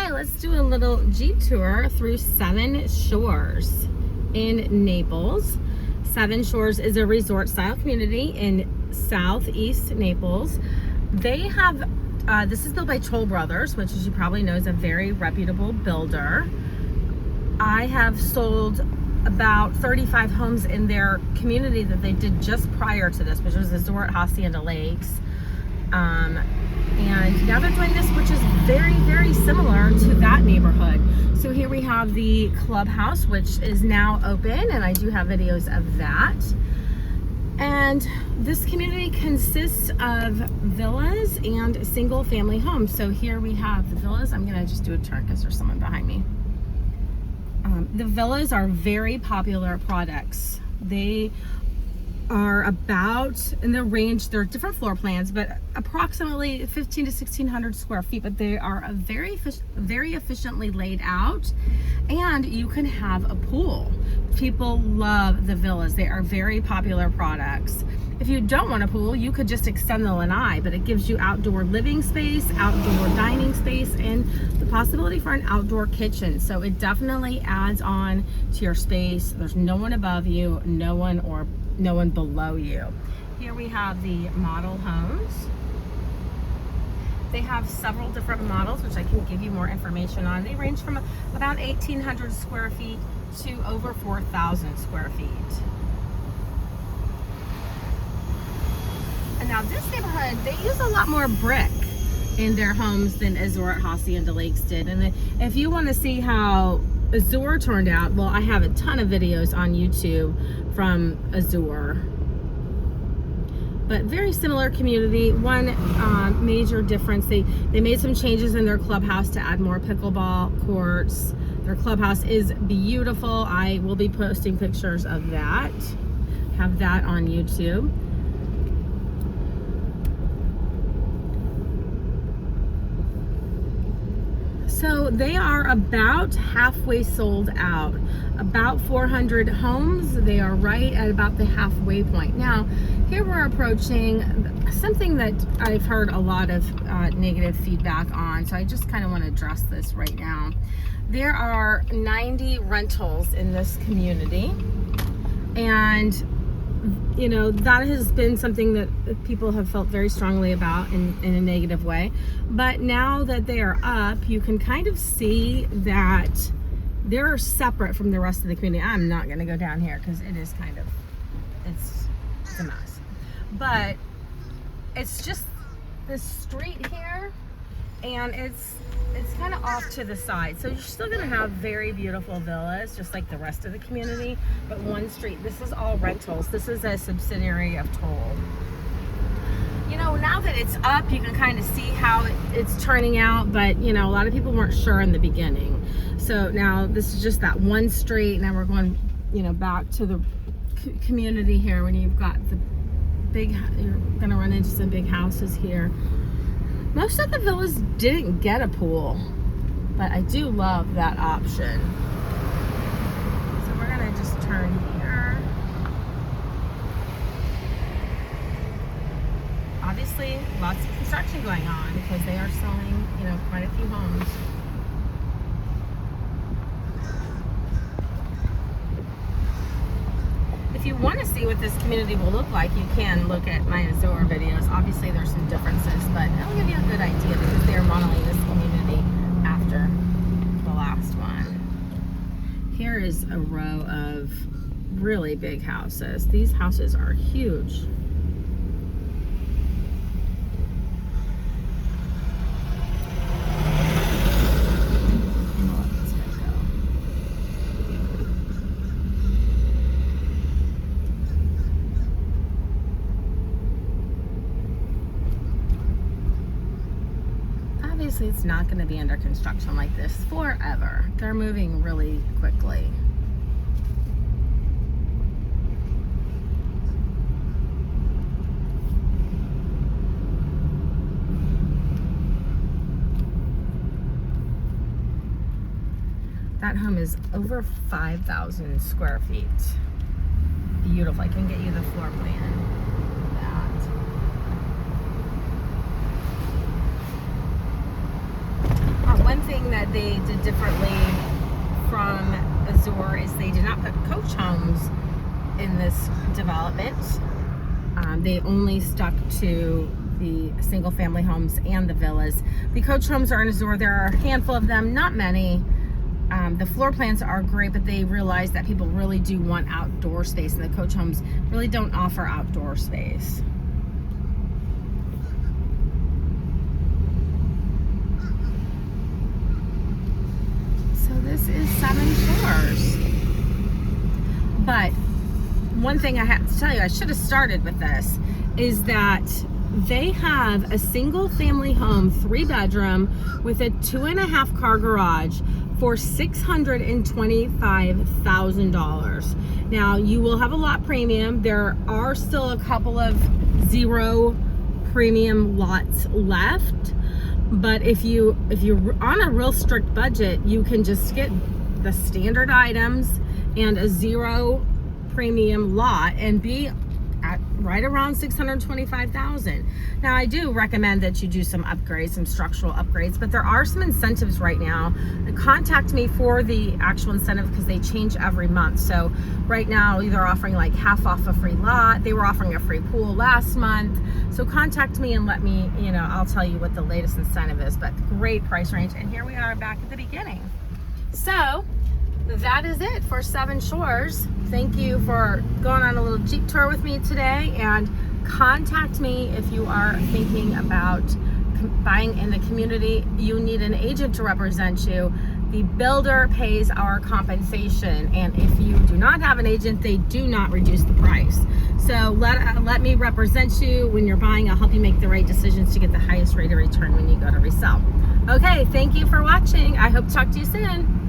Okay, let's do a little Jeep tour through Seven Shores in Naples. Seven Shores is a resort style community in southeast Naples. They have, this is built by Toll Brothers, which, as you probably know, is a very reputable builder. I have sold about 35 homes in their community that they did just prior to this, which was the resort Hacienda Lakes. And now they're doing this, which is very, very similar to that neighborhood. So here we have the clubhouse, which is now open, and I do have videos of that. And this community consists of villas and single family homes. So here we have the villas. I'm gonna just do a turn because there's someone behind me. The villas are very popular products. They are about in the range, there are different floor plans, but approximately 15 to 1600 square feet, but they are a very efficiently laid out, and you can have a pool. People love the villas. They are very popular products. If you don't want a pool, you could just extend the lanai, but it gives you outdoor living space, outdoor dining space, and the possibility for an outdoor kitchen. So it definitely adds on to your space. There's no one above you, no one below you. Here we have the model homes. They have several different models, which I can give you more information on. They range from about 1,800 square feet to over 4,000 square feet. And now this neighborhood, they use a lot more brick in their homes than Azure at Hacienda Lakes did. And if you want to see how Azure turned out, well, I have a ton of videos on YouTube from Azure. But very similar community. One major difference, they made some changes in their clubhouse to add more pickleball courts. Their clubhouse is beautiful. I will be posting pictures of that. Have that on YouTube. So they are about halfway sold out. About 400 homes. They are right at about the halfway point. Now, here we're approaching something that I've heard a lot of negative feedback on, so I just kind of want to address this right now. There are 90 rentals in this community, and you know, that has been something that people have felt very strongly about in a negative way. But now that they are up, you can kind of see that they're separate from the rest of the community. I'm not going to go down here because it is kind of, it's a mess. But it's just this street here, and it's kind of off to the side. So you're still going to have very beautiful villas, just like the rest of the community, but one street. This is all rentals. This is a subsidiary of Toll. You know, now that it's up, you can kind of see how it's turning out, but you know, a lot of people weren't sure in the beginning. So now this is just that one street. Now we're going, you know, back to the community here when you've got the big, you're going to run into some big houses here. Most of the villas didn't get a pool, but I do love that option. So we're gonna just turn here. Obviously, lots of construction going on because they are selling, you know, quite a few homes. If you want to see what this community will look like, you can look at my Azure videos. Obviously, there's some differences, but it'll give you a good idea because they're modeling this community after the last one. Here is a row of really big houses. These houses are huge. Obviously, it's not going to be under construction like this forever. They're moving really quickly. That home is over 5,000 square feet. Beautiful. I can get you the floor plan. one thing that they did differently from Azure is they did not put coach homes in this development. They only stuck to the single family homes and the villas. The coach homes are in Azure. There are a handful of them, not many. The floor plans are great, but they realize that people really do want outdoor space, and the coach homes really don't offer outdoor space. So this is Seven Shores. But one thing I have to tell you, I should have started with this, is that they have a single family home, 3-bedroom with a 2.5 car garage for $625,000. Now you will have a lot premium. There are still a couple of 0 premium lots left, but if you're on a real strict budget, you can just get the standard items and a 0 premium lot and be at right around $625,000. Now I do recommend that you do some upgrades, some structural upgrades, but there are some incentives right now. Contact me for the actual incentive because they change every month. So right now they're offering like half off a free lot. They were offering a free pool last month. So contact me and let me, I'll tell you what the latest incentive is, but great price range. And here we are back at the beginning. So that is it for Seven Shores. Thank you for going on a little Jeep tour with me today, and contact me if you are thinking about buying in the community. You need an agent to represent you. The builder pays our compensation, and if you do not have an agent, they do not reduce the price. So let me represent you when you're buying. I'll help you make the right decisions to get the highest rate of return when you go to resell. Okay, thank you for watching. I hope to talk to you soon.